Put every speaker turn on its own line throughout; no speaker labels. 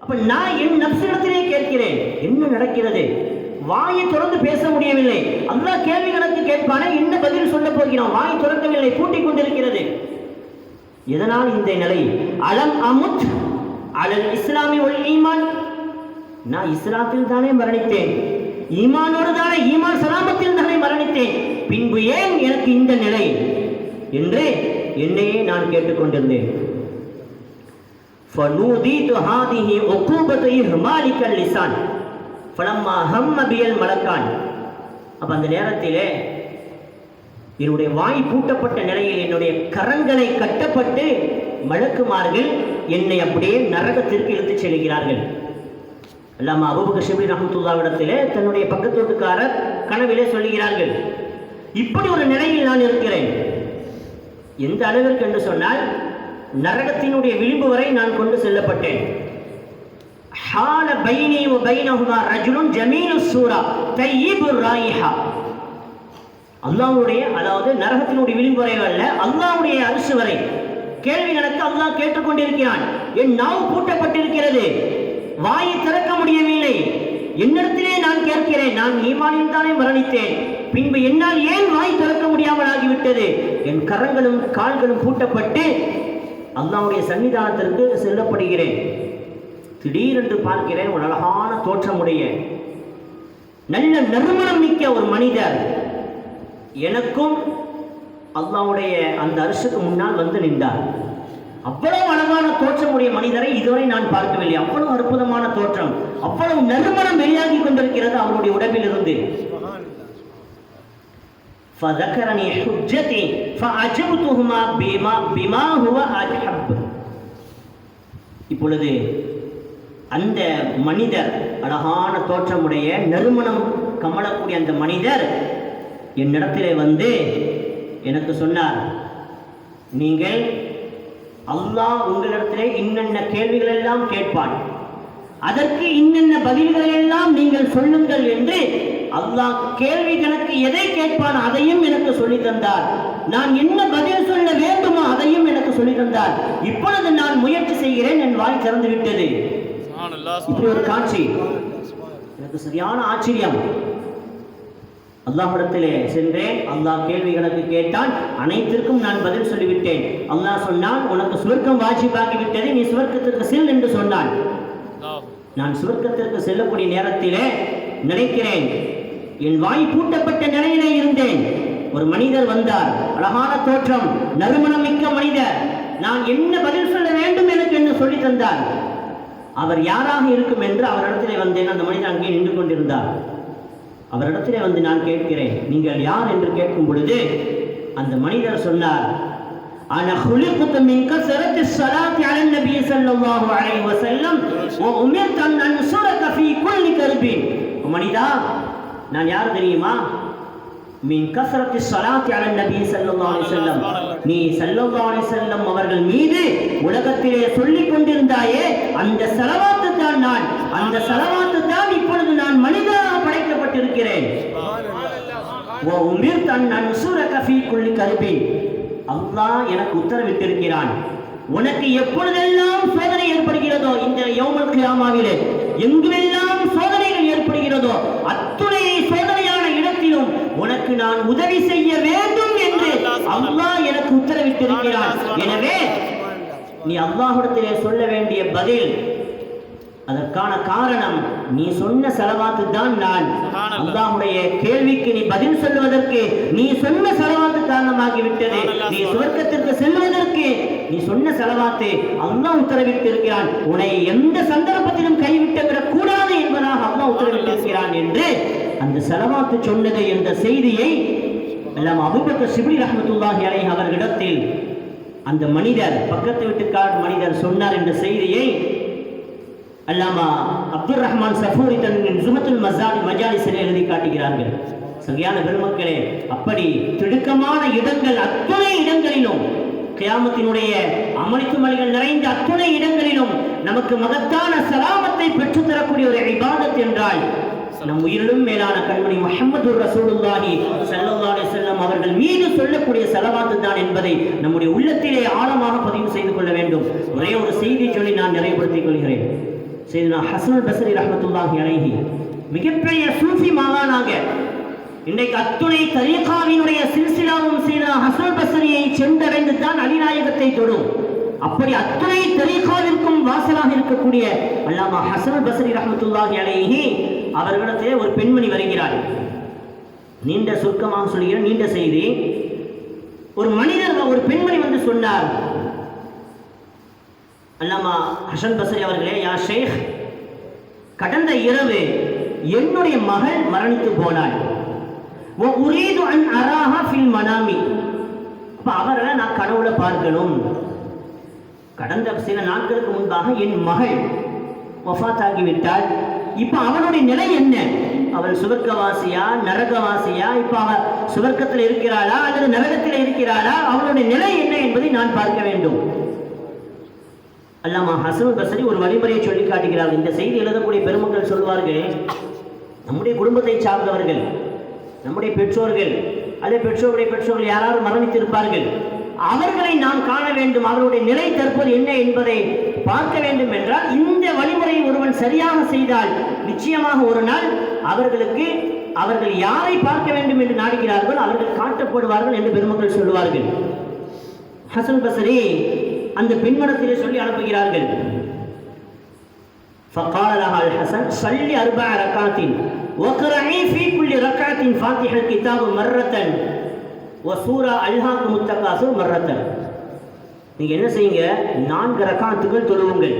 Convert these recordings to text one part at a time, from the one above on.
அப்ப நான் என் நப்சிடத்திலே கேட்கிறேன், என்ன நடக்கிறது? வாயை திறந்து பேச முடியவில்லை. அல்லாஹ் கேள்வி கணக்கு கேட்பானே, என்ன பதில் சொல்ல போகிறோம்? வாய் திறக்கவில்லை, பூட்டிக் கொண்டிருக்கிறது. எதனால் இந்த நிலை? அலம் அமுத் அலல் இஸ்லாமி ஒல் ஈமான், நான் இஸ்லாத்தில் தானே மரணித்தேன், ஈமானோடு தானே, ஈமான் சலாமத்தில் தானே மரணித்தேன், பின்பு ஏன் எனக்கு இந்த நிலை என்று என்னையே நான் கேட்டுக்கொண்டிருந்தேன். فَنُودِيتُ هَذِهِ عُقُوبَةُ إِهْمَالِكَ اللِّسَانِ فَلَمَّا هَمَّ بِهِ الْمَلَكَانِ. அப்ப அந்த நேரத்திலே என்னுடைய வாய் பூட்டப்பட்ட நிலையில் என்னுடைய கரங்களை கட்டப்பட்டு மலக்குமார்கள் என்னை அப்படியே நரகத்திற்கு இழுத்துச் செல்கிறார்கள். அல்லாமா அபூபக்கர் ஷிப்லி ரஹ்மத்துல்லாஹ்விடத்திலே தன்னுடைய பக்கத்து வீட்டுக்காரர் கனவிலே சொல்லுகிறார்கள், இப்படி ஒரு நிலையில் நான் இருக்கிறேன். எந்த அளவிற்கு என்று சொன்னால், நரகத்தினுடைய விளிம்பு வரை நான் கொண்டு செல்லப்பட்டேன். ஹால பைனி வ பைனஹுமா ரஜுலுன் ஜமீலுஸ் சூரா தய்யிபுர் ராயிஹா. அல்லாஹ்வுடைய, அதாவது நரகத்தினுடைய விளிம்பு வரை அல்ல, அல்லாஹ்வுடைய அரிசு வரை கேள்வி கணக்கு அல்லாஹ் கேட்டுக்கொண்டிருக்கிறான். என் நாவு பூட்டப்பட்டிருக்கிறது, வாயை திறக்க முடியவில்லை. என்னிடத்திலே நான் கேட்கிறேன், நான் ஈமானில் தானே மரணித்தேன், பின்பு என்னால் ஏன் வாய் திறக்க முடியாமல் ஆகிவிட்டது? என் கரங்களும் கால்களும் பூட்டப்பட்டு அல்லாஹ்வுடைய சன்னிதானத்திற்கு செல்லப்படுகிறேன். திடீரென்று பார்க்கிறேன், ஒரு அழகான தோற்றமுடைய நல்ல நறுமணம் மிக்க ஒரு மனிதர் எனக்கும் அல்லாஹ்வுடைய அந்த அரிசுக்கு முன்னால் வந்து நின்றார். அவ்வளவு அழகான தோற்றமுடைய மனிதரை இதுவரை நான் பார்க்கவில்லை. அவ்வளவு அற்புதமான தோற்றம், அவ்வளவு நறுமணம் வெளியாகி கொண்டிருக்கிறது அவருடைய உடம்பில் இருந்து. فذكرني حجتي فعجبتهما بما هو احب. இப்பொழுது அந்த மனிதர், அழகான தோற்றமுடைய நறுமணம் கமலக்கூடிய அந்த மனிதர் என்னிடத்திலே வந்து எனக்கு சொன்னார், நீங்கள் அல்லாஹ் உங்களிடத்திலே இன்னென்ன கேள்விகள் எல்லாம் கேட்பான், அதற்கு இன்னென்ன பதில்கள் எல்லாம் நீங்கள் சொல்லுங்கள் என்று அல்லாஹ் கேள்வி கணக்கு எதை கேட்பான் அதையும் எனக்கு சொல்லி தந்தார். நான் என்ன பதில் சொல்ல வேண்டுமோ அதையும் எனக்கு சொல்லி தந்தார். இப்பொழுது நான் முயற்சி செய்கிறேன், என் வாய் திறந்து விட்டது. இப்படி ஒரு காட்சி எனக்கு சரியான ஆச்சரியம். அல்லாஹ்விடத்திலே சென்றேன், அல்லாஹ் கேள்வி கணக்கு கேட்டான், அனைத்திற்கும் நான் பதில் சொல்லிவிட்டேன். அல்லாஹ் சொன்னான், உனக்கு சுவர்க்கம் வாஜிபாகி விட்டது, நீ சுவர்க்கத்திற்கு செல் என்று சொன்னான். நான் சுவர்க்கத்திற்கு செல்லக்கூடிய நேரத்திலே நினைக்கிறேன், என் வாய் பூட்டப்பட்ட நிலையிலே இருந்தேன். ஒரு மனிதர் வந்தார், அழகான தோற்றம், நறுமணம் மிக்க மனிதர். நான் என்ன பதில் சொல்ல வேண்டும் எனக்கு என்ன சொல்லி தந்தார். அவர் யாராக இருக்கும் என்று அவரிடத்திலே வந்தேன். அந்த மனிதர் அங்கே நின்று கொண்டிருந்தார். அவரிடத்திலே வந்து நான் கேட்கிறேன், நீங்கள் யார் என்று கேட்கும் பொழுது அந்த மனிதர் சொன்னார், أنا خلقت من كثرة الصلاة على النبي صلى الله عليه وسلم وأمرت أن أنصرك في كل كرب. மனிதா, நான் யார் தெரியுமா? மின் கஸ்ரத்தி ஸலாத்தி அலா நபி ஸல்லல்லாஹு அலைஹி வஸல்லம், நீ ஸல்லல்லாஹு அலைஹி வஸல்லம் அவர்கள் மீது உலகத்திலே சொல்லிக் கொண்டிருந்தாயே, அந்த ஸலவாத்து தான் நான். அந்த ஸலவாத்து தான் இப்பொழுது நான் மனிதனாக படைக்கப்பட்டிருக்கிறேன். வ உமிர்த அன் அன்சுரக ஃபீ குல்லி கர்பி. அல்லாஹ் எனக்கு உத்தரவிட்டிருக்கிறான், உனக்கு எப்பொழுதெல்லாம் சோதனை ஏற்படுகிறதோ, இந்த யௌமுல் கியாமாவிலே எங்கெல்லாம் சோதனைகள் ஏற்படுகிறதோ அத்துணை சோதனையான இடத்திலும் உனக்கு நான் உதவி செய்ய வேண்டும் என்று அல்லாஹ் எனக்கு உத்தரவிட்டிருக்கிறான். எனவே நீ அல்லாஹ்விடத்திலே சொல்ல வேண்டிய பதில், அதற்கான காரணம் நீ சொன்ன ஸலவாத்து தான் நான். அல்லாஹ்வுடைய கேள்விக்கு நீ பதில் சொல்வதற்கு நீ சொன்ன ஸலவாத்து காரணமாகி விட்டது. நீ சுவர்க்கத்திற்கு செல்வதற்கு நீ சொன்ன ஸலவாத்து அல்லாஹ் உத்தரவிட்டிருக்கிறான். உன்னை எந்த சந்தர்ப்பத்திலும் கைவிட்டு விடக் கூடாது என்பதாக அல்லாஹ் உத்தரவிட்டிருக்கிறான் என்று அந்த ஸலவாத்து சொன்னது என்ற செய்தியை அல்லாமா அபூபக்கர் ஷிப்லி ரஹ்மத்துல்லாஹி அலைஹி அவர்களிடத்தில் அந்த மனிதர், பக்கத்து வீட்டுக்கார மனிதர் சொன்னார் என்ற செய்தியை அல்லாமா அப்துல் ரஹ்மான் சஃபூரி தன் ஜுமத்துல் மஜாலிஸில் எழுதி காட்டுகிறார்கள். சரியான பெருமக்களே, அப்படி திடுக்கமான இடங்கள், அத்துணை இடங்களிலும் கியாமத்தினுடைய அமளித்துமளிகள் நிறைந்த அத்துணை இடங்களிலும் நமக்கு மகத்தான சலாமத்தை பெற்றுத்தரக்கூடிய ஒரு இபாதத் என்றால் நம் உயிரிலும் மேலான கண்மணி முஹம்மது ரசூலுல்லாஹி ஸல்லல்லாஹு அலைஹி வஸல்லம் அவர்கள் மீது சொல்லக்கூடிய ஸலவாத்து தான் என்பதை நம்முடைய உள்ளத்திலே ஆழமாக பதிவு செய்து கொள்ள வேண்டும். ஒரே ஒரு செய்தி சொல்லி நான் நிறைவுபடுத்திக் கொள்கிறேன். சையதுனா ஹஸன் பஸ்ரி ரஹ்மத்துல்லாஹி அலைஹி மிகப்பெரிய சூஃபி மாகாணாக இன்றைக்கு அத்துணை தரீகாவினுடைய சில்சிலாவும் சையதுனா ஹஸன் பஸ்ரியை சென்றடைந்து தான் அலிநாயகத்தை தொடும். அப்படி அத்துணை தரீகாவிற்கும் வாசலாக இருக்கக்கூடிய அல்லாமா ஹஸன் பஸ்ரி ரஹ்மத்துல்லாஹி அலைஹி அவர்களிடத்திலே ஒரு பெண்மணி வருகிறார். நீண்ட சுருக்கமாக சொல்கிற நீண்ட செய்தி. ஒரு மனிதர் ஒரு பெண்மணி வந்து சொன்னார், அல்லாமா ஹஸன் பஸ்ரி அவர்களே, யா ஷேக், கடந்த இரவு என்னுடைய மகள் மரணித்து போனாள். உரீது அன் அராஹா ஃபில் மனாமி. அப்ப அவரை நான் கனவுல பார்க்கணும். கடந்த சில நாட்களுக்கு முன்பாக என் மகள் வஃபாத்தாகிவிட்டாள். இப்ப அவனுடைய நிலை என்ன? அவள் சுவர்க்கவாசியா நரகவாசியா? இப்ப அவ சுவர்க்கத்தில் இருக்கிறாளா அல்லது நரகத்தில் இருக்கிறாளா? அவளுடைய நிலை என்ன என்பதை நான் பார்க்க வேண்டும். அல்லாமா ஹஸன் பஸ்ரி ஒரு வழிமுறையை சொல்லி காட்டுகிறார்கள். இந்த செய்தி எழுதக்கூடிய பெருமக்கள் சொல்வார்கள், நம்முடைய குடும்பத்தை சார்ந்தவர்கள், நம்முடைய பெற்றோர்கள் அல்லது பெற்றோருடைய பெற்றோர்கள் யாராவது மரணித்திருப்பார்கள், அவர்களை நாம் காண வேண்டும், அவருடைய நிலை தற்போது என்ன என்பதை பார்க்க வேண்டும் என்றால் இந்த வழிமுறையை ஒருவன் சரியாக செய்தால் நிச்சயமாக ஒரு நாள் அவர்களுக்கு அவர்கள் யாரை பார்க்க வேண்டும் என்று நாடுகிறார்கள் அவர்கள் காட்டப்படுவார்கள் என்று பெருமக்கள் சொல்லுவார்கள். ஹஸன் பஸ்ரி அந்த பெண்மணத்திலே சொல்லி அனுப்புகிறார்கள். فقال لها الحسن صلي 4 ركعات واقرئي في كل ركعة فاتحة الكتاب مرة وسورة ألهاكم التكاثر مرة. நீங்க என்ன செய்யுங்க, 4 ரக்காத்துகள் தொழுவுங்கள்.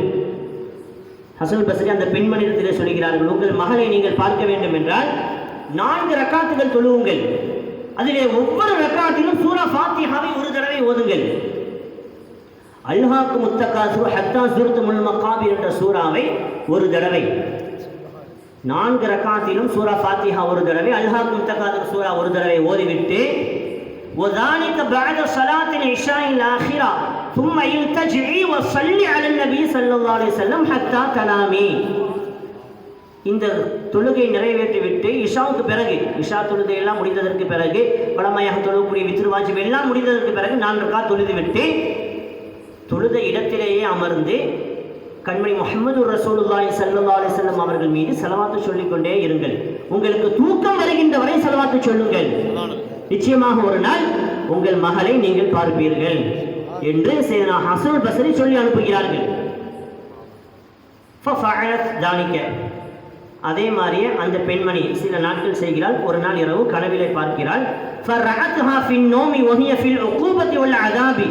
ஹஸன் பஸ்ரி அந்த பெண்மணியிடத்திலே சொல்கிறார்கள், உங்கள் மகளை நீங்கள் பார்க்க வேண்டும் என்றால் 4 ரக்காத்துகள் தொழுவுங்கள். அதிலே ஒவ்வொரு ரக்காத்திலும் சூரா ஃபாத்திஹாவை ஒரு தடவை ஓதுங்கள். அல்ஹாக்கும் முத்தகாசுர் ஹத்தா சூரத்துல் மகாபிர் என்ற சூறாவை ஒரு தடவை, 4 ரக்காத்திலும் சூரா ஃபாத்திஹா ஒரு தடவை, அல்ஹாக்கும் முத்தகாசுர் சூரா ஒரு தடவை ஓதிவிட்டு وذلك بعد صلاة العشاء الآخرة ثم يلتجئي وصلي على النبي صلى الله عليه وسلم حتى تنامي. இந்த தொழுகை நிறைவேற்றிவிட்டு இஷாவுக்கு பிறகு, இஷா தொழுகை எல்லாம் முடிந்ததற்கு பிறகு, வழமையாக தொழக்கூடிய வித்ர் வாஜிப் எல்லாம் முடிந்ததற்கு பிறகு 4 ரக்காத் தொழுதுவிட்டு தொழுத இடத்திலேயே அமர்ந்து கண்மணி முஹம்மது ரசூலுல்லாஹி ஸல்லல்லாஹு அலைஹி வஸல்லம் அவர்கள் மீது ஸலவாத்து சொல்லிக்கொண்டே இருங்கள். உங்களுக்கு தூக்கம் வருகின்ற வரை ஸலவாத்து சொல்லுங்கள். நிச்சயமாக ஒரு நாள் உங்கள் மகளை நீங்கள் பார்ப்பீர்கள் என்று சையதுனா ஹஸன் பஸ்ரி சொல்லி அனுப்புகிறார்கள். ஃபஃஅலத் ذلك. அதே மாதிரியே அந்த பெண்மணி சில நாட்கள் செய்கிறாள். ஒரு நாள் இரவு கனவிலே பார்க்கிறாள். ஃபரஅத்ஹா ஃபின் நௌமி வஹிய ஃபில் உகூபத்தி வல் அஸாபி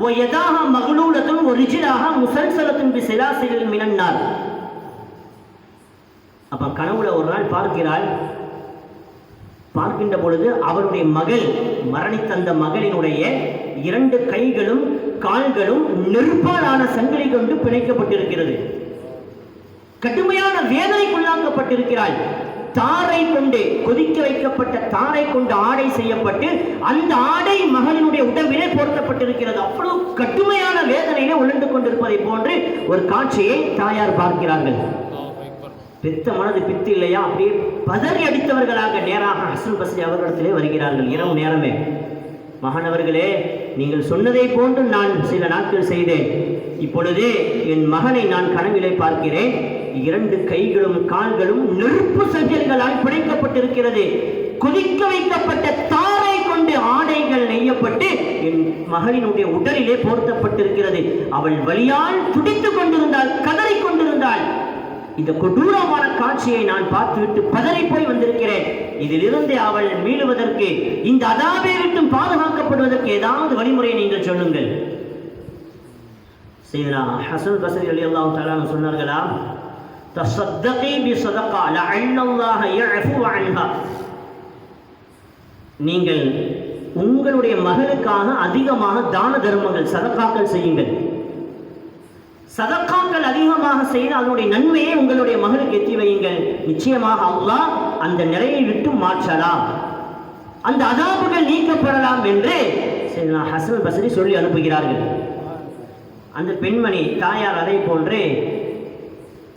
ويداها مغلولة ورجلها مسلسلة بسلاسل من النار. அப்ப கனவுல ஒரு நாள் பார்க்கிறாள். பார்க்கின்ற பொழுது அவருடைய மகள், மரணித்த அந்த மகளினுடைய 2 கைகளும் கால்களும் நெருப்பாலான சங்கிலி கொண்டு பிணைக்கப்பட்டிருக்கிறது. கடுமையான வேதனைக்குள்ளாக்கப்பட்டிருக்கிறாள். தாரை கொண்டு, கொதிக்க வைக்கப்பட்ட தாரை கொண்டு ஆடை செய்யப்பட்டு அந்த ஆடை மகளினுடைய உடம்பிலே போர்த்தப்பட்டிருக்கிறது. அவ்வளவு கடுமையான வேதனையிலே உழந்து கொண்டிருப்பதை போன்று ஒரு காட்சியை தாயார் பார்க்கிறார்கள். பெத்த மனது பித்து இல்லையா, அப்படியே பதறி அடித்தவர்களாக நேராக ஹஸன் பஸ்ரி அவர்களிடத்திலே வருகிறார்கள். இரவு நேரமே, மகனவர்களே, நீங்கள் சொன்னதை போன்று நான் சில நாட்கள் செய்தேன். இப்பொழுது என் மகனை நான் கனவிலே பார்க்கிறேன். 2 கைகளும் கால்களும் நெருப்பு சங்கிலிகளால் பிணைக்கப்பட்டிருக்கிறது. கொதிக்க வைக்கப்பட்ட தாரை கொண்டு ஆடைகள் நெய்யப்பட்டு என் மகளினுடைய உடலிலே போர்த்தப்பட்டிருக்கிறது. அவள் வலியால் துடித்துக் கொண்டிருந்தாள், கதறிக் கொண்டிருந்தாள். இந்த கொடூரமான காட்சியை நான் பார்த்துவிட்டு பதறி போய் வந்திருக்கிறேன். இதிலிருந்து அவள் மீளுவதற்கு, இந்த அதாபை விட்டும் பாதுகாக்கப்படுவதற்கு ஏதாவது வழிமுறையை நீங்கள் சொல்லுங்கள். சையதுனா ஹஸன் பஸ்ரி ரலியல்லாஹு தஆலா சொன்னார்களா, தஸத்தகி பிஸதகா லஅல்லல்லாஹ யஅஃபு அன்ஹா. நீங்கள் உங்களுடைய மகளுக்காக அதிகமாக தான தர்மங்கள், சதகாக்கள் செய்யுங்கள். சதகாக்கள் அதிகமாக செய்து அதனுடைய நன்மையை உங்களுடைய மகளுக்கு எத்தி வையுங்கள். நிச்சயமாக அல்லாஹ் அந்த நிலையை விட்டு மாற்றலாம், அந்த அதாபுகள் நீக்கப்படலாம் என்று சையதுனா ஹஸன் பஸ்ரி சொல்லி அனுப்புகிறார்கள். அந்த பெண்மணி தாயார் அதை போன்று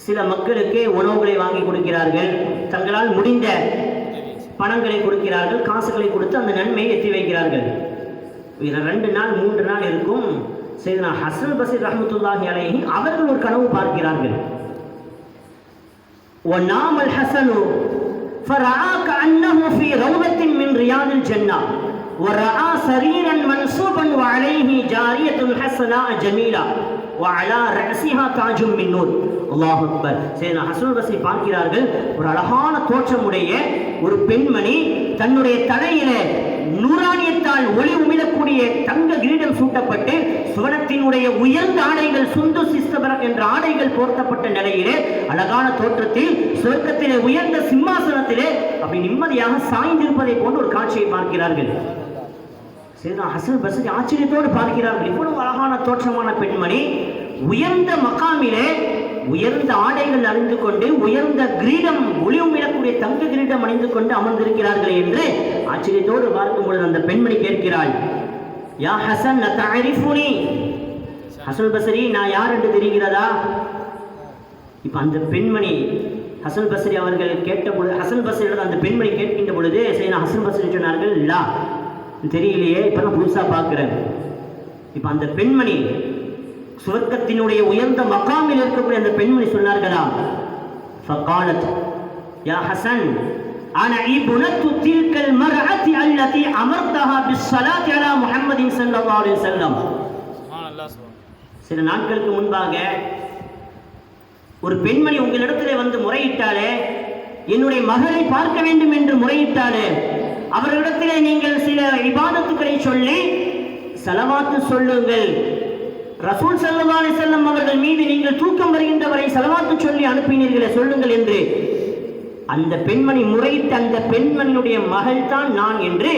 சில மக்களுக்கு உணவுகளை வாங்கி கொடுக்கிறார்கள். தங்களால் முடிந்த பணங்களை கொடுக்கிறார்கள், காசுகளை கொடுத்து அந்த நன்மையை எத்தி வைக்கிறார்கள். 2 நாள் 3 நாள் இருக்கும். சையதுனா ஹஸன் பஸ்ரி ரஹ்மத்துல்லாஹி அலைஹி அவர்கள் ஒரு கனவு பார்க்கிறார்கள். وَنَامَ الْحَسَنُ فَرَأَى كَأَنَّهُ فِي رَوْضَةٍ مِّن رِيَاضِ الْجَنَّةِ وَرَأَى سَرِيرًا مَنْصُوبًا وَعَلَيْهِ جَارِيَةٌ حَسَنَاءَ جَمِيلَةٌ وَعَلَى رَأْسِهَا تَاجٌ مِّن نُّورٍ. அல்லாஹ் அக்பர். சையதுனா ஹஸன் பஸ்ரி பார்க்கிறார்கள், ஒரு அழகான தோற்றமுடைய ஒரு பெண்மணி தன்னுடைய தலையிலே நூறானியத்தால் ஒளி உமிழக்கூடிய தங்க கிரீடம் சூட்டப்பட்டு சுவனத்தினுடைய உயர்ந்த ஆடைகள் சுந்து சிஸ்தபரம் என்ற ஆடைகள் போர்த்தப்பட்ட நிலையிலே அழகான தோற்றத்தில் சொர்க்கத்திலே உயர்ந்த சிம்மாசனத்திலே அப்படி நிம்மதியாக சாய்ந்திருப்பதை போன்ற ஒரு காட்சியை பார்க்கிறார்கள். சையதுனா ஹஸன் பஸ்ரி ஆச்சரியத்தோடு பார்க்கிறார்கள், இவ்வளவு அழகான தோற்றமான பெண்மணி உயர்ந்த மகாமிலே உயர்ந்த ஆடைகள் அணிந்து கொண்டு உயர்ந்த கிரீடம் ஒளி உமிழக்கூடிய தங்க கிரீடம் அணிந்து கொண்டு அமர்ந்திருக்கிறார்கள் என்று ஆச்சரியத்தோடு பார்க்கும் பொழுது அந்த பெண்மணி கேட்கிறாள், யா ஹஸன் தஅரிஃபுனி, ஹஸன் பஸ்ரி நான் யார் என்று தெரிகிறதா? இப்ப அந்த பெண்மணி ஹஸன் பஸ்ரி அவர்கள் கேட்ட பொழுது ஹஸன் பஸ்ரியிடம் அந்த பெண்மணி கேட்கின்ற பொழுது சையதுனா ஹஸன் பஸ்ரி சொன்னார்கள், லா தெரியலையே, இப்பதான் புதுசா பார்க்கிறேன். இப்ப அந்த பெண்மணி சுவர்க்கத்தினுடைய உயர்ந்த மகாமில் இருக்கக்கூடிய அந்த பெண்மணி சொன்னார்களா, فقالت يا حسن انا ابنه تلك المراه التي امرتها بالصلاه على محمد صلى الله عليه وسلم. சில நாட்களுக்கு முன்பாக ஒரு பெண்மணி உங்களிடத்திலே வந்து முறையிட்டாலே, என்னுடைய மகளை பார்க்க வேண்டும் என்று முறையிட்டாலே, அவர்களிடத்திலே நீங்கள் சில இபாதத்துக்களை சொல்லி ஸலவாத்து சொல்லுங்கள், ரசூல் ஸல்லல்லாஹு அலைஹி வஸல்லம் அவர்கள் மீது நீங்கள் தூக்கம் வருகின்ற வரை ஸலவாத்து சொல்லி அனுப்பினீர்களே, சொல்லுங்கள் என்று அந்த பெண்மணி முறையிட்ட அந்த பெண்மணியுடைய மகள் தான் நான் என்று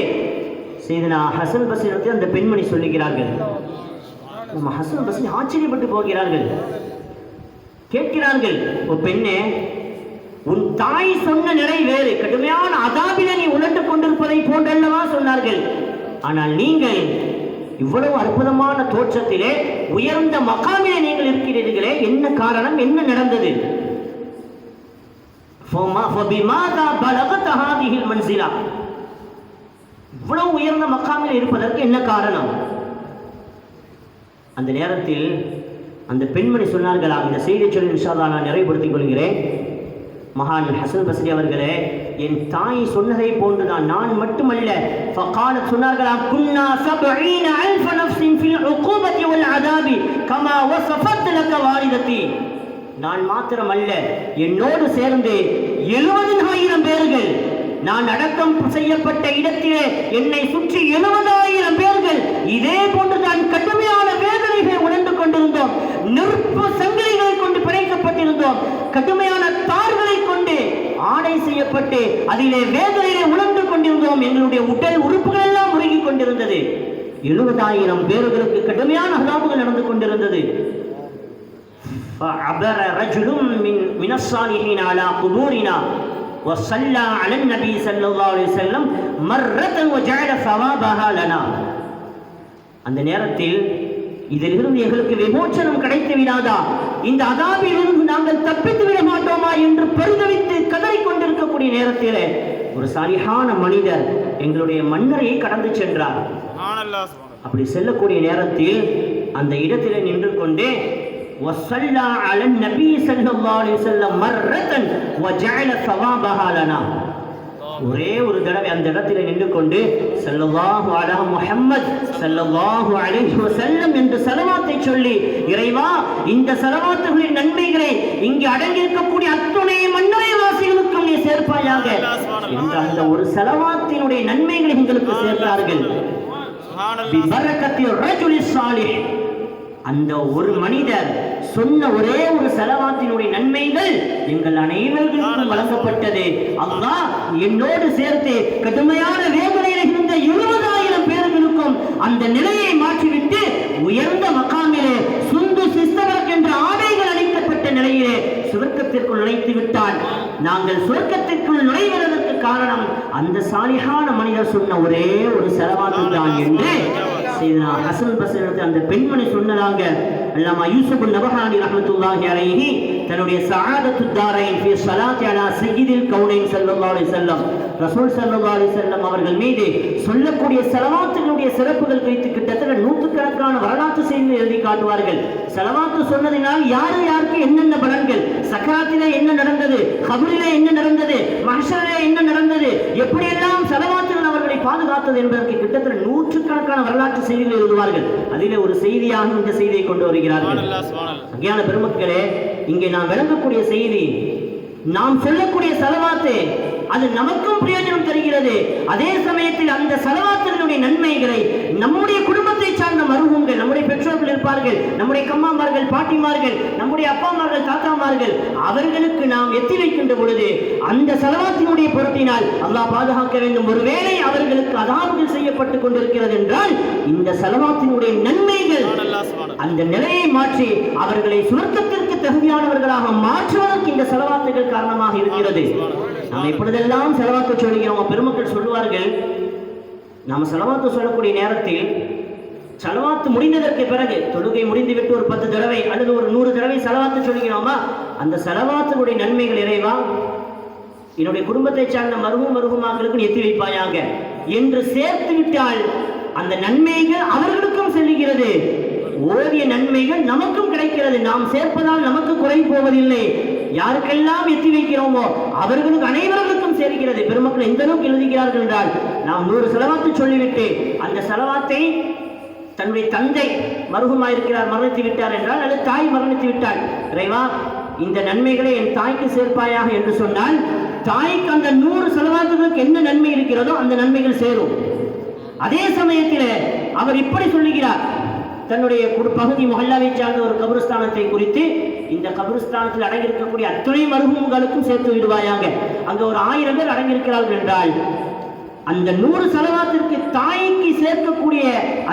சையதுனா ஹஸன் பஸ்ரி அந்த பெண்மணி சொல்லுகிறார்கள். நம்ம ஹஸன் பஸ்ரி ஆச்சரியப்பட்டு போகிறார்கள், கேட்கிறார்கள், ஓ பெண்ணே, உன் தாய் சொன்ன நிலை வேறு, கடுமையான அதாபிலே நீ உணர்ந்து கொண்டிருப்பதை போன்றல்லவா சொன்னார்கள். ஆனால் நீங்கள் இவ்வளவு அற்புதமான தோற்றத்திலே உயர்ந்த மகாமிலே நீங்கள் இருக்கிறீர்களே, என்ன காரணம், என்ன நடந்தது? இவ்வளவு உயர்ந்த மகாமிலே இருப்பதற்கு என்ன காரணம்? அந்த நேரத்தில் அந்த பெண்மணி சொன்னார்களா, இந்த செய்தி சொல்லி இன்ஷா அல்லாஹ் நான் நிறைவுபடுத்திக் கொள்கிறேன். மகான் ஹஸன் பஸ்ரி அவர்களே, என் தாய் சொன்னதை போன்றுதான், நான் மட்டுமல்ல, ஃபகாலத் சொன்னார்களாம், குன்னா 70000 நஃப்ஸின் ஃபில் உகூபத்தி வல் அதாபி கமா வஸஃபத் லக வாலிததி. நான் மாத்திரமல்ல, என்னோடு சேர்ந்து 70000 பேர்கள், நான் அடக்கம் செய்யப்பட்ட இடத்திலே என்னை சுற்றி 70000 பேர்கள் இதே போன்றுதான் கடுமையான வேதனைகளை உணர்ந்து கொண்டிருந்தோம், நெருப்பு சங்கிலிகளை கொண்டு பிணைக்கப்பட்டிருந்தோம், கடுமையான தார்களை கொண்டு ஆடை செய்யப்பட்டு அதிலே வேதனையை உணர்ந்து கொண்டிருந்தோம், எங்களுடைய உடல் உறுப்புகள் எல்லாம் உருகி கொண்டிருந்தது. 70000 பேர்களுக்கு கடுமையான அதாபுகள் நடந்து கொண்டிருந்தது. فعبر رجل من الصالحين على قبورنا وصلى على النبي صلى الله عليه وسلم مرة وجعل ثوابها لنا. அந்த நேரத்தில் இதிலிருந்து எங்களுக்கு விமோசனம் கிடைத்து விடாதா, இந்த அதாபிலிருந்து நாங்கள் தப்பித்து விட மாட்டோமா என்று பரிதவித்து கதறிக் கொண்டிருக்கக்கூடிய நேரத்தில் ஒரு சாலிஹான மனிதர் எங்களுடைய மன்னரையை கடந்து சென்றார். அப்படி செல்லக்கூடிய நேரத்தில் அந்த இடத்திலே நின்று கொண்டு وصلى على النبي صلى الله عليه وسلم مرة وجعل ثوابها لنا. ஒரே ஒரு தடவை அந்த இடத்தில் நின்று கொண்டு ஸல்லல்லாஹு அலா முஹம்மத் ஸல்லல்லாஹு அலைஹி வஸல்லம் என்று ஸலவாத்தை சொல்லி, இறைவா இந்த ஸலவாத்துகளின் நன்மைகளை இங்கு அடங்கி இருக்கக்கூடிய அத்துணை மன்னரை வாசிகளுக்கும் நீ சேர்ப்பாயாக என்ற அந்த ஒரு ஸலவாத்தினுடைய நன்மைகளை எங்களுக்கு சேர்த்தார்கள். பிபரக்கத்தி ரஜுலி ஸாலிஹ், அந்த ஒரு மனிதர் சொன்ன ஒரே ஒரு ஸலவாத்தினுடைய நன்மைகள் எங்கள் அனைவருக்கும் வழங்கப்பட்டது. அல்லாஹ் என்னோடு சேர்த்து கடுமையான வேதனையில் இருந்த 70000 பேர்களுக்கும் அந்த நிலையை மாற்றிவிட்டு உயர்ந்த மகாமிலே சுந்து சிஸ்தபரக் என்ற ஆடைகள் அளிக்கப்பட்ட நிலையிலே சுவர்க்கத்திற்குள் நுழைத்து விட்டான். நாங்கள் சுவர்க்கத்திற்குள் நுழைவதற்கு காரணம் அந்த சாலிஹான மனிதர் சொன்ன ஒரே ஒரு ஸலவாத்து தான் என்று சையதுனா ஹஸன் பஸ்ரி அந்த பெண்மணி சொன்னதாக அல்லாமா யூசுப் நபஹானி ரஹ்மத்துல்லாஹி அலைஹி தன்னுடைய சஆதத்து தாரைன் ஃபி ஸலாத்தி அலா சய்யிதில் கௌனைன் ஸல்லல்லாஹு அலைஹி வஸல்லம் ரசூல் ஸல்லல்லாஹு அலைஹி வஸல்லம் அவர்கள் மீது சொல்லக்கூடிய ஸலவாத்துகளுடைய செலவாத்துடைய சிறப்புகள் குறித்து கிட்டத்தட்ட நூற்றுக்கணக்கான வரலாற்று செய்திகளை எழுதி காட்டுவார்கள். செலவாத்து சொன்னதினால் யாருக்கு என்னென்ன பலன்கள், சக்கராத்திலே என்ன நடந்தது, கபரிலே என்ன நடந்தது, மஹ்ஷரிலே என்ன நடந்தது, எப்படியெல்லாம் செலவாத்துகள் அவர்களை பாதுகாத்தது என்பதற்கு கிட்டத்தட்ட நூற்றுக்கணக்கான வரலாற்று செய்திகளை எழுதுவார்கள். அதிலே ஒரு செய்தியாக இந்த செய்தியை கொண்டு வருகிறார்கள். அஞ்ஞான பெருமக்களே, இங்கே நாம் விளங்கக்கூடிய செய்தி, நாம் சொல்லக்கூடிய செலவாத்து அது நமக்கும் பிரயோஜனம் தருகிறது. அதே சமயத்தில் அந்த செலவாத்தினுடைய நன்மைகளை நம்முடைய குடும்பத்தை சார்ந்த மருமகங்கள், நம்முடைய பெற்றோர்கள் இருப்பார்கள், நம்முடைய கம்மாமார்கள், பாட்டிமார்கள், நம்முடைய அப்பாமார்கள், தாத்தாமார்கள், அவர்களுக்கு நாம் எத்தி வைக்கின்ற பொழுது அந்த செலவாத்தினுடைய பொருட்டினால் அல்லாஹ் பாதுகாக்க வேண்டும். ஒருவேளை அவர்களுக்கு அதாபுகள் செய்யப்பட்டுக் கொண்டிருக்கிறது என்றால் இந்த செலவாத்தினுடைய நன்மைகள் அந்த நிலையை மாற்றி அவர்களை சுவர்க்கத்திற்கு தகுதியானவர்களாக மாற்றுவதற்கு இந்த செலவாத்துகள் காரணமாக இருக்கிறது. நாம் எப்பொழுதெல்லாம் செலவாத்து சொல்கிறோம், பெருமக்கள் சொல்லுவார்கள், நாம் செலவாத்து சொல்லக்கூடிய நேரத்தில் செலவாத்து முடிந்ததற்கு பிறகு தொழுகை முடிந்துவிட்டு ஒரு 10 தடவை அல்லது ஒரு 100 தடவை செலவாத்து சொல்கிறோமா, அந்த செலவாத்தினுடைய நன்மைகள் இறைவா என்னுடைய குடும்பத்தை சார்ந்த மருகுமாக்களுக்கு எத்தி வைப்பாயாக என்று சேர்த்து விட்டால் அந்த நன்மைகள் அவர்களுக்கும் செல்லுகிறது, ஓதிய நன்மைகள் நமக்கும் கிடைக்கிறது. நாம் சேர்ப்பதால் நமக்கு குறை போவதில்லை. யாருக்கெல்லாம் எத்தி வைக்கிறோமோ அவர்களுக்கு அனைவர்களுக்கும் சேர்க்கிறது. பெருமக்கள் எந்த அளவுக்கு எழுதுகிறார்கள் என்றால், நாம் 100 செலவாத்து சொல்லிவிட்டு அந்த செலவாத்தை தன்னுடைய தந்தை மருகுமாயிருக்கிறார், மரணித்து விட்டார் என்றால், அல்லது தாய் மரணித்து விட்டார், இறைவா இந்த நன்மைகளை என் தாய்க்கு சேர்ப்பாயாக என்று சொன்னால், தாய்க்கு அந்த 100 செலவாத்துகளுக்கு என்ன நன்மை இருக்கிறதோ அந்த நன்மைகள் சேரும். அதே சமயத்தில் அவர் இப்படி சொல்லுகிறார், தன்னுடைய பகுதி மொஹல்லாவை சார்ந்த ஒரு கபிரஸ்தானத்தை குறித்து, இந்த கபிரஸ்தானத்தில் அடங்கியிருக்கக்கூடிய அத்துணை மருகுகளுக்கும் சேர்த்து விடுவாயாக. அங்க ஒரு 1000 பேர் அடங்கியிருக்கிறார்கள் என்றால் அந்த 100 செலவாத்திற்கு தாய்க்கு சேர்க்கக்கூடிய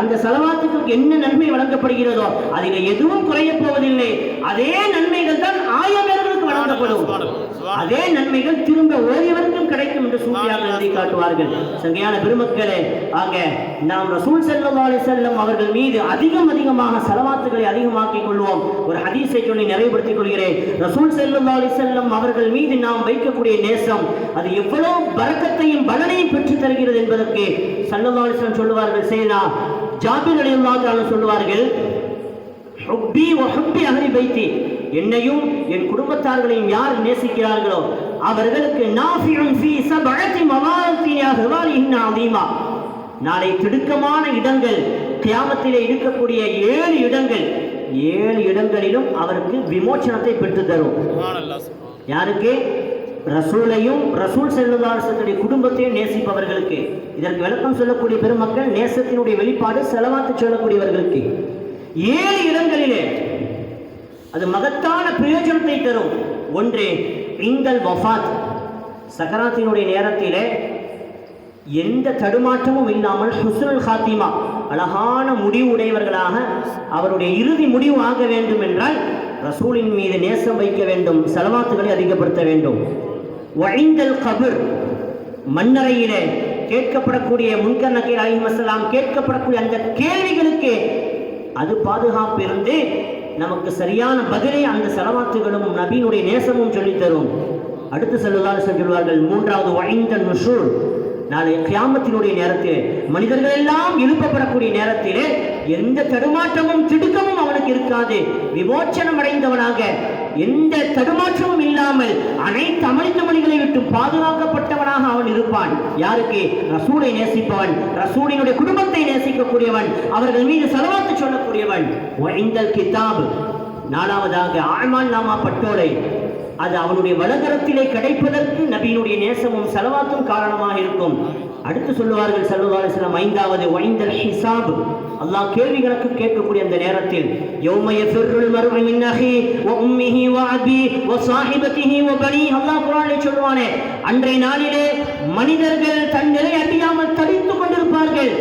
அந்த செலவாத்துக்கு என்ன நன்மை வழங்கப்படுகிறதோ அதில் எதுவும் குறைய போவதில்லை. அதே நன்மைகள் தான் 1000 பேர்களுக்கு வழங்கப்படும். அதே நன்மைகள் திரும்ப ஓரியவருக்கும் கிடைக்கும் என்று சூஃபியாக்கள் எழுதி காட்டுவார்கள். சங்கையான பெருமக்களே, ஆக நாம் ரசூல் ஸல்லல்லாஹு அலைஹி வஸல்லம் அவர்கள் மீது அதிகமாக செலவாத்துகளை அதிகமாக்கிக் கொள்வோம். ஒரு ஹதீஸை சொல்லி நிறைவுபடுத்திக் கொள்கிறேன். ரசூல் ஸல்லல்லாஹு அலைஹி வஸல்லம் அவர்கள் மீது நாம் வைக்கக்கூடிய நேசம் அது எவ்வளவு பரக்கத்தையும் பலனையும் பெற்று தருகிறது என்பதற்கு ஸல்லல்லாஹு அலைஹி வஸல்லம் சொல்லுவார்கள். செய்தா ஜாபிர் ரலியல்லாஹு அன்ஹு சொல்லுவார்கள், ஹுப்பி வ ஹுப்பி அஹ்லி பைத்தி, என்னையும் என் குடும்பத்தார்களையும் யார் நேசிக்கிறார்களோ அவர்களுக்கு நாஃபிஉன் ஃபீ சபஅத்தி மவாத்தின் அஹ்வாலிஹின் அதீமா, நாளை திடுக்கமான இடங்கள் கியாமத்திலே இருக்கக்கூடிய 7 இடங்கள், 7 இடங்களிலும் அவருக்கு விமோச்சனத்தை பெற்று தரும். யாருக்கு? ரசூலையும் ரசூல் ஸல்லல்லாஹு அலைஹி வஸல்லம் குடும்பத்தையும் நேசிப்பவர்களுக்கு. இதற்கு விளக்கம் சொல்லக்கூடிய பெருமக்கள், நேசத்தினுடைய வெளிப்பாடு செலவாத்து சொல்லக்கூடியவர்களுக்கு 7 இடங்களிலே அது மகத்தான பிரயோஜனத்தை தரும். ஒன்று, இங்கல் வஃபாத், சக்கராத்தினுடைய நேரத்திலே எந்த தடுமாற்றமும் இல்லாமல் ஹுஸ்னுல் ஹாத்திமா, அழகான முடிவு உடையவர்களாக அவருடைய இறுதி முடிவு ஆக வேண்டும் என்றால் ரசூலின் மீது நேசம் வைக்க வேண்டும், செலவாத்துகளை அதிகப்படுத்த வேண்டும். வஇந்தல் கபர், மண்ணறையிலே கேட்கப்படக்கூடிய முன்கர் நக்கீர் அலைஹிஸ்ஸலாம் கேட்கப்படக்கூடிய அந்த கேள்விகளுக்கு அது பாதுகாப்பு இருந்து நமக்கு சரியான பதிலை அந்த செலவாத்துகளும் நபியினுடைய நேசமும் சொல்லித்தரும். அடுத்து சொல்லுவார்கள், மூன்றாவது வஇந்தன் நுஷூர், நாளை கியாமத்தினுடைய நேரத்தில் மனிதர்கள் எல்லாம் எழுப்பப்படக்கூடிய நேரத்திலே எந்த தடுமாற்றமும் திடுக்கமும் அவனுக்கு இருக்காது. விமோச்சனம் அடைந்தவனாக எந்த தடுமாற்றமும் இல்லாமல் அனைத்து அமளித்த மணிகளை விட்டு பாதுகாக்கப்பட்டவனாக அவன் இருப்பான். யாருக்கு? ரசூலை நேசிப்பவன், ரசூலினுடைய குடும்பத்தை நேசிக்கக்கூடியவன், அவர்கள் மீது செலவாத்து சொல்லக்கூடியவன். வஇந்தல் கிதாப், நாலாவதாக ஆமான் நாமா பட்டோலை, அது அவனுடைய வலகரத்திலே கிடைப்பதற்கு நபியினுடைய நேசமும் செலவாத்தும் காரணமாக இருக்கும். அடுத்து சொல்லுவார்கள் ஸல்லல்லாஹு அலைஹி வஸல்லம், ஐந்தாவது வஇந்தல் ஹிசாப், அல்லாஹ் கேள்வி கணக்கு கேட்கக்கூடிய அந்த நேரத்தில் யௌம யஃபிருல் மர்உ மின் அஹி வ உம்மிஹி வ அபி வ ஸாஹிபதிஹி வ பனி, அல்லாஹ் குர்ஆனில் சொல்வானே, அன்றைய நாளிலே மனிதர்கள் தன் நிலை அறியாமல் தவித்துக் கொண்டிருப்பார்கள்.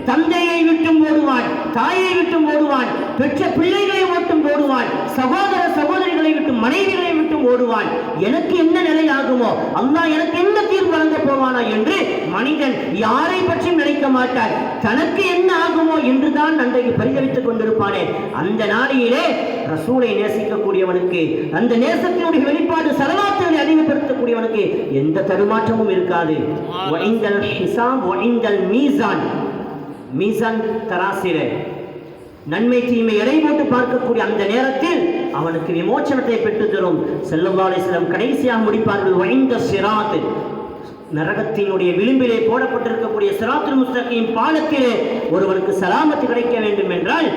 தந்தையை விட்டும் ஓடுவான், தாயை விட்டும் ஓடுவான், பெற்ற பிள்ளைகளை விட்டும் ஓடுவான், சகோதர சகோதரிகளை விட்டு மனைவிகளை விட்டும் ஓடுவான். எனக்கு என்ன நிலை ஆகுமோ, அல்லாஹ் எனக்கு என்ன தீர்ப்பு வழங்க போவானா என்று மனிதன் யாரை பற்றியும் நினைக்க மாட்டான். தனக்கு என்ன ஆகுமோ என்றுதான் அன்றைக்கு பரிதவித்துக் கொண்டிருப்பானே. அந்த நாளிலே ரசூலை நேசிக்கக்கூடியவனுக்கு, அந்த நேசத்தினுடைய வெளிப்பாடு ஸலவாத்துகளை அதிகப்படுத்தக்கூடியவனுக்கு எந்த தடுமாற்றமும் இருக்காது. வஇந்தல் ஹிசாப் வஇந்தல் மீசான், மீசான் தராசிலே நன்மை தீமை எடை போட்டு பார்க்கக்கூடிய அந்த நேரத்தில் அவனுக்கு விமோச்சனத்தை பெற்று தரும். ஸல்லல்லாஹு அலைஹி வஸல்லம் கடைசியாக முடிப்பார்கள், வைந்த சிராத், நரகத்தினுடைய விளிம்பிலே போடப்பட்டிருக்கக்கூடிய சிராத்துல் முஸ்தகீம் பாலத்திலே ஒருவனுக்கு சலாமத்து கிடைக்க வேண்டும் என்றால்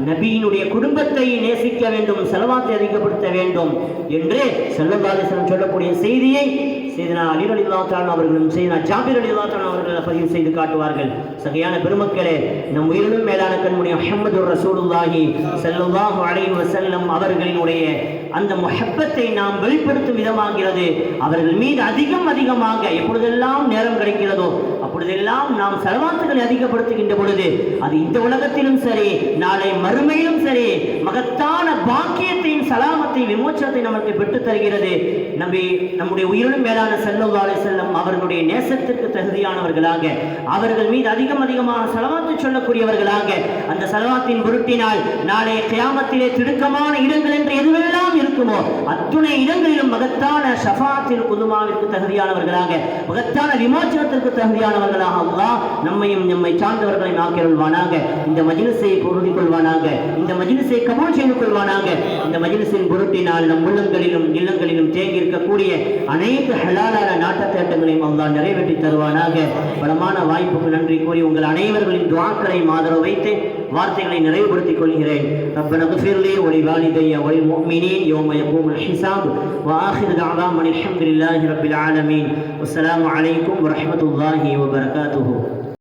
நபியினுடைய குடும்பத்தை நேசிக்க வேண்டும், ஸலவாத்தை அதிகப்படுத்த வேண்டும் என்று ஸல்லல்லாஹு அலைஹி வஸல்லம் சொல்லக்கூடிய செய்தியை சையதுனா அலி ரலியல்லாஹு தஆலா அவர்களும் சையதுனா ஜாபிர் ரலியல்லாஹு தஆலா அவர்கள் பதிவு செய்து காட்டுவார்கள். சகையான பெருமக்களே, நம் உயிரினும் மேலான கண்மணி முஹம்மதுர் ரசூலுல்லாஹி ஸல்லல்லாஹு அலைஹி வஸல்லம் அவர்களினுடைய அந்த முஹப்பத்தை நாம் வெளிப்படுத்தும் விதமாகிறது. அவர்கள் மீது அதிகமாக எப்பொழுதெல்லாம் நேரம் கிடைக்கிறதோ அப்பொழுதெல்லாம் நாம் ஸலவாத்துகளை அதிகப்படுத்துகின்ற பொழுது அது இந்த உலகத்திலும் சரி நாளை மறுமையிலும் சரி மகத்தான பாக்கியத்தையும் சலாமத்தை விமோச்சனத்தை நமக்கு பெற்றுத் தருகிறது. நம்முடைய உயிரினும் மேலான ஸல்லல்லாஹு அலைஹி வஸல்லம் அவர்களுடைய நேசத்திற்கு தகுதியானவர்களாக, அவர்கள் மீது அதிகமாக ஸலவாத்து சொல்லக்கூடியவர்களாக, அந்த ஸலவாத்தின் பொருட்டினால் நாளை கியாமத்திலே திடுக்கமான இடங்கள் என்று எதுவெல்லாம் இருக்குமோ அத்துணை இடங்களிலும் மகத்தான ஷஃபாத்தில் குதுமாவிற்கு தகுதியானவர்களாக, மகத்தான விமோச்சனத்திற்கு தகுதியானவர்களாக அல்லாஹ் நம்மையும் நம்மை சார்ந்தவர்களை ஆக்கியருள்வானாக. இந்த மஜ்லிஸை பொருந்தி கொள்வானாக, இந்த மஜ்லிஸை கபூல் செய்து கொள்வானாக. இந்த மஜ்லிஸின் பொருட்டினால் நம் உள்ளங்களிலும் இல்லங்களிலும் தேங்கி இருக்கக்கூடிய அனைத்து ஹலாலான நாட்டத்தேட்டங்களையும் அல்லாஹ் நிறைவேற்றி தருவானாக. பலமான வாய்ப்புக்கு நன்றி கூறி உங்கள் அனைவர்களின் துஆக்களை ஆதரவு வைத்து வார்த்தைகளை நிறைவுபடுத்திக் கொள்கிறேன். ரப்பனா இக்ஃபிர் லி வ லிவாலிதைய வ லில் முஃமினீன் யௌம யகூமுல் ஹிசாப் வ ஆகிரு தஅவானா அல்ஹம்துலில்லாஹி ரப்பில் ஆலமீன். வஸ்ஸலாமு அலைக்கும் வ ரஹ்மத்துல்லாஹி வ பரகாத்துஹு.